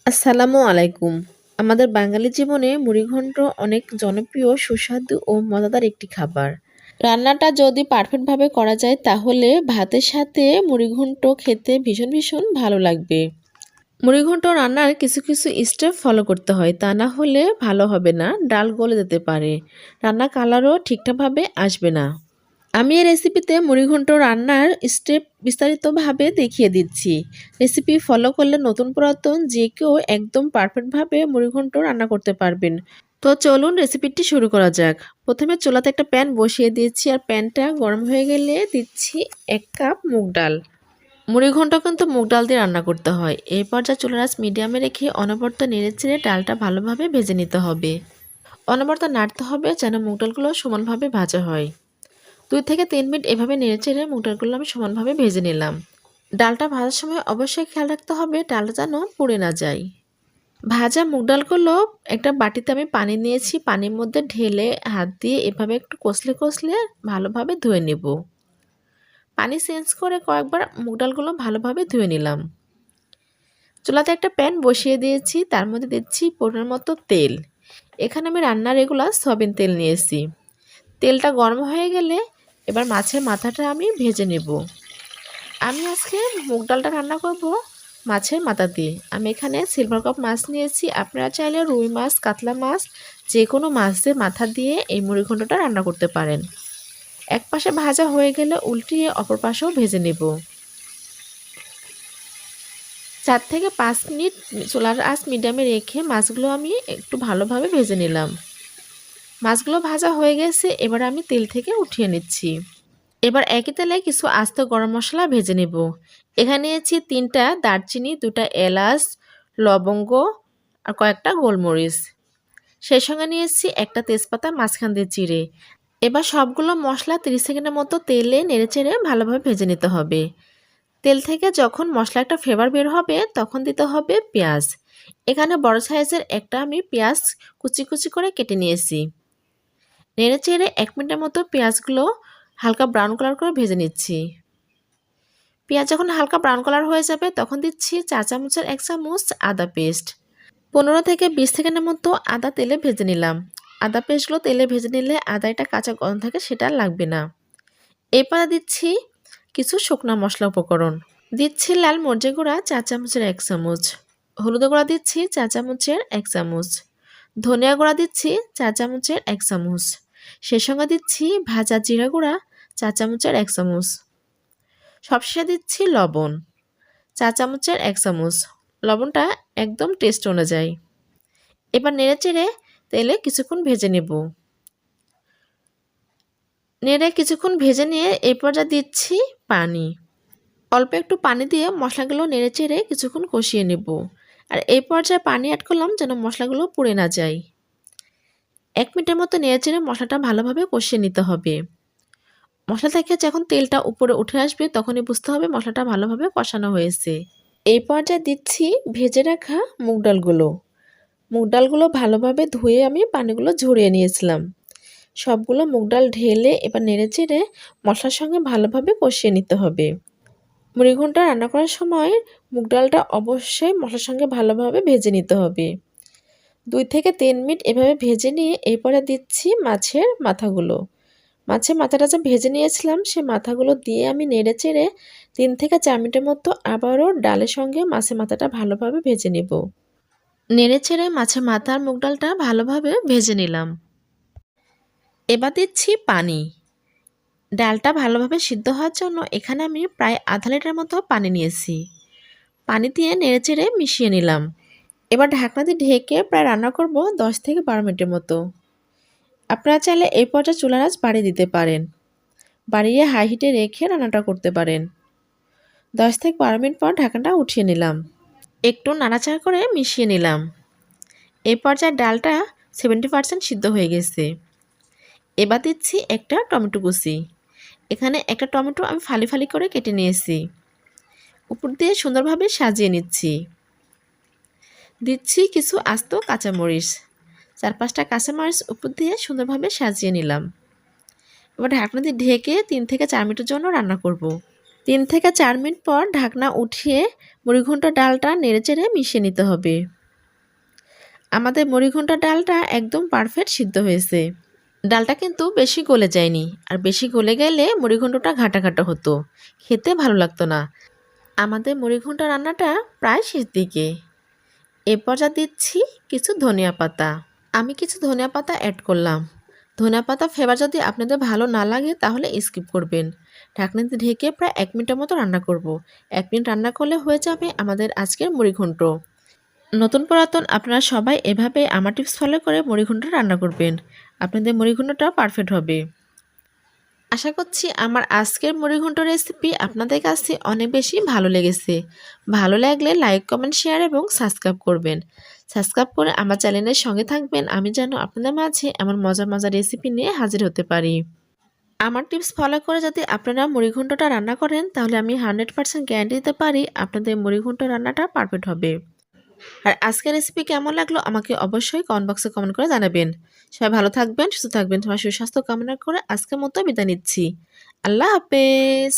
আসসালামু আলাইকুম। আমাদের বাঙালি জীবনে মুড়িঘন্ট অনেক জনপ্রিয়, সুস্বাদু ও মজাদার একটি খাবার। রান্নাটা যদি পারফেক্টভাবে করা যায় তাহলে ভাতের সাথে মুড়িঘন্ট খেতে ভীষণ ভালো লাগবে। মুড়িঘন্ট রান্নার কিছু স্টেপ ফলো করতে হয়, তা না হলে ভালো হবে না, ডাল গলে যেতে পারে, রান্নার কালারও ঠিকঠাকভাবে আসবে না। আমি এই রেসিপিতে মুড়িঘন্ট রান্নার স্টেপ বিস্তারিতভাবে দেখিয়ে দিচ্ছি। রেসিপি ফলো করলে নতুন পুরাতন যে কেউ একদম পারফেক্টভাবে মুড়িঘন্ট রান্না করতে পারবেন। তো চলুন রেসিপিটি শুরু করা যাক। প্রথমে চুলাতে একটা প্যান বসিয়ে দিয়েছি, আর প্যানটা গরম হয়ে গেলে দিচ্ছি 1 কাপ মুগ ডাল। মুড়িঘন্ট কিন্তু মুগ ডাল দিয়ে রান্না করতে হয়। এরপর যা চুলার আঁচ মিডিয়ামে রেখে অনবরত নেড়েচেড়ে ডালটা ভালোভাবে ভেজে নিতে হবে। অনবরত নাড়তে হবে যেন মুগ ডালগুলো সমানভাবে ভাজা হয়। 2 থেকে 3 মিনিট এভাবে নেড়েচেড়ে মুগ ডালগুলো আমি সমানভাবে ভেজে নিলাম। ডালটা ভাজার সময় অবশ্যই খেয়াল রাখতে হবে ডালটা যেন পুড়ে না যায়। ভাজা মুগ ডালগুলো একটা বাটিতে আমি পানি নিয়েছি, পানির মধ্যে ঢেলে হাত দিয়ে এভাবে একটু কষলে ভালোভাবে ধুয়ে নেব। পানি চেঞ্জ করে কয়েকবার মুগ ডালগুলো ভালোভাবে ধুয়ে নিলাম। চুলাতে একটা প্যান বসিয়ে দিয়েছি, তার মধ্যে দিচ্ছি পরিমাণ মতো তেল। এখানে আমি রান্নার রেগুলার সয়াবিন তেল নিয়েছি। তেলটা গরম হয়ে গেলে এবার মাছের মাথাটা আমি ভেজে নেব। আমি আজকে মুগ ডালটা রান্না করব মাছের মাথা দিয়ে। আমি এখানে সিলভার কাপ মাছ নিয়েছি। আপনারা চাইলে রুই মাছ, কাতলা মাছ, যে কোনো মাছের মাথা দিয়ে এই মুড়িঘন্টটা রান্না করতে পারেন। এক পাশে ভাজা হয়ে গেলে উল্টিয়ে অপর পাশেও ভেজে নেব। 4 থেকে 5 মিনিট চুলার আঁচ মিডিয়ামে রেখে মাছগুলো আমি একটু ভালোভাবে ভেজে নিলাম। মাছগুলো ভাজা হয়ে গেছে, এবার আমি তেল থেকে উঠিয়ে নিচ্ছি। এবার একই তেলে কিছু আস্ত গরম মশলা ভেজে নেব। এখানে নিয়েছি 3টা দারচিনি, 2টা এলাচ, লবঙ্গ আর কয়েকটা গোলমরিচ। সেই সঙ্গে নিয়েছি একটা তেজপাতা মাঝখান দিয়ে চিড়ে। এবার সবগুলো মশলা 30 সেকেন্ডের মতো তেলে নেড়েচেড়ে ভালোভাবে ভেজে নিতে হবে। তেল থেকে যখন মশলা একটা ফ্লেভার বের হবে তখন দিতে হবে পেঁয়াজ। এখানে বড় সাইজের একটা আমি পেঁয়াজ কুচি করে কেটে নিয়েছি। নেড়েচেড়ে 1 মিনিটের মতো পেঁয়াজগুলো হালকা ব্রাউন কালার করে ভেজে নিচ্ছি। পেঁয়াজ যখন হালকা ব্রাউন কালার হয়ে যাবে তখন দিচ্ছি 4 চামচের 1 চামচ আদা পেস্ট। 15 থেকে 20 সেকেন্ডের মতো আদা তেলে ভেজে নিলাম। আদা পেস্টগুলো তেলে ভেজে নিলে আদা একটা কাঁচা গন্ধ থাকে, সেটা লাগবে না। এরপরে দিচ্ছি কিছু শুকনো মশলা উপকরণ। দিচ্ছি লাল মরিচের গুঁড়া 4 চামচের 1 চামচ, হলুদের গুঁড়া দিচ্ছি 4 চামচের 1 চামচ, ধনিয়া গুঁড়া দিচ্ছি 4 চামচের 1 চামচ, সেই সঙ্গে দিচ্ছি ভাজা জিরা গুঁড়া 4 চামচের 1 চামচ। সবশেষে দিচ্ছি লবণ 4 চামচের 1 চামচ। লবণটা একদম টেস্ট অনুযায়ী। এবার নেড়েচেড়ে তেলে কিছুক্ষণ ভেজে নেব। নেড়ে কিছুক্ষণ ভেজে নিয়ে এরপর যা দিচ্ছি পানি। অল্প একটু পানি দিয়ে মশলাগুলো নেড়েচেড়ে কিছুক্ষণ কষিয়ে নেব। আর এই পর্যায়ে পানি অ্যাড করলাম যেন মশলাগুলো পুড়ে না যায়। 1 মিনিটের মতো নেড়েচেড়ে মশলাটা ভালোভাবে কষিয়ে নিতে হবে। মশলা থেকে যখন তেলটা উপরে উঠে আসবে তখনই বুঝতে হবে মশলাটা ভালোভাবে কষানো হয়েছে। এই পর্যায়ে দিচ্ছি ভেজে রাখা মুগ ডালগুলো। মুগ ডালগুলো ভালোভাবে ধুয়ে আমি পানিগুলো ঝরিয়ে নিয়েছিলাম। সবগুলো মুগ ডাল ঢেলে এবার নেড়েচেড়ে মশলার সঙ্গে ভালোভাবে কষিয়ে নিতে হবে। মুড়িঘন্ট রান্না করার সময় মুগ ডালটা অবশ্যই মশলার সঙ্গে ভালোভাবে ভেজে নিতে হবে। 2 থেকে 3 মিনিট এভাবে ভেজে নিয়ে এরপরে দিচ্ছি মাছের মাথাগুলো। মাছের মাথাটা যে ভেজে নিয়েছিলাম সে মাথাগুলো দিয়ে আমি নেড়েচেড়ে 3 থেকে 4 মিনিটের মতো আবারও ডালের সঙ্গে মাছের মাথাটা ভালোভাবে ভেজে নেব। নেড়েচেড়ে মাছের মাথা আর মুগ ডালটা ভালোভাবে ভেজে নিলাম। এবার দিচ্ছি পানি। ডালটা ভালোভাবে সিদ্ধ হওয়ার জন্য এখানে আমি প্রায় আধা লিটার মতো পানি নিয়েছি। পানি দিয়ে নেড়েচেড়ে মিশিয়ে নিলাম। এবার ঢাকনা দিয়ে ঢেকে প্রায় রান্না করব 10 থেকে 12 মিনিটের মতো। আপনারা চাইলে এই পর্যায়ে চুলার আঁচ বাড়িয়ে দিতে পারেন, বাড়িয়ে হাই হিটে রেখে রান্নাটা করতে পারেন। 10 থেকে 12 মিনিট পর ঢাকনাটা উঠিয়ে নিলাম। একটু নাড়াচাড়া করে মিশিয়ে নিলাম। এই পর্যায়ে ডালটা 70% সিদ্ধ হয়ে গেছে। এবার দিচ্ছি একটা টমেটো কুচি। এখানে একটা টমেটো আমি ফালি করে কেটে নিয়েছি। উপর দিয়ে সুন্দরভাবে সাজিয়ে নিচ্ছি। দিচ্ছি কিছু আস্ত কাঁচামরিচ। 4-5টা কাঁচামরিচ উপর দিয়ে সুন্দরভাবে সাজিয়ে নিলাম। এবার ঢাকনা দিয়ে ঢেকে 3 থেকে 4 মিনিটের জন্য রান্না করব। 3 থেকে 4 মিনিট পর ঢাকনা উঠিয়ে মুড়িঘন্ট ডালটা নেড়েচেড়ে মিশিয়ে নিতে হবে। আমাদের মুড়িঘণ্টার ডালটা একদম পারফেক্ট সিদ্ধ হয়েছে। ডালটা কিন্তু বেশি গলে যায়নি, আর বেশি গলে গেলে মুড়িঘণ্টটা ঘাটা ঘাটা হতো, খেতে ভালো লাগতো না। আমাদের মুড়িঘণ্টা রান্নাটা প্রায় শেষ দিকে। এ পর্যায়ে দিচ্ছি কিছু ধনিয়া পাতা। আমি কিছু ধনিয়া পাতা অ্যাড করলাম। ধনিয়া পাতা ফ্লেভার যদি আপনাদের ভালো না লাগে তাহলে স্কিপ করবেন। ঢাকনাতে ঢেকে প্রায় 1 মিনিটের মতো রান্না করব। 1 মিনিট রান্না করলে হয়ে যাবে আমাদের আজকের মুড়িঘণ্ট। নতুন পুরাতন আপনারা সবাই এভাবে আমার টিপস ফলো করে মুড়িঘণ্ট রান্না করবেন। আপনাদের মুড়িঘণ্টটা পারফেক্ট হবে। আশা করছি আমার আজকের মুড়িঘণ্ট রেসিপি আপনাদের কাছে অনেক বেশি ভালো লেগেছে। ভালো লাগলে লাইক, কমেন্ট, শেয়ার এবং সাবস্ক্রাইব করবেন। সাবস্ক্রাইব করে আমার চ্যানেলের সঙ্গে থাকবেন, আমি যেন আপনাদের মাঝে এমন মজার মজার রেসিপি নিয়ে হাজির হতে পারি। আমার টিপস ফলো করে যদি আপনারা মুড়িঘণ্টটা রান্না করেন তাহলে আমি 100% গ্যারান্টি দিতে পারি আপনাদের মুড়িঘণ্ট রান্নাটা পারফেক্ট হবে। আর আজকের রেসিপি কেমন লাগলো আমাকে অবশ্যই কমেন্ট বক্সে কমেন্ট করে জানাবেন। সবাই ভালো থাকবেন, সুস্থ থাকবেন, সবার সুস্বাস্থ্য কামনা করে আজকের মতো বিদায় নিচ্ছি। আল্লাহ হাফেজ।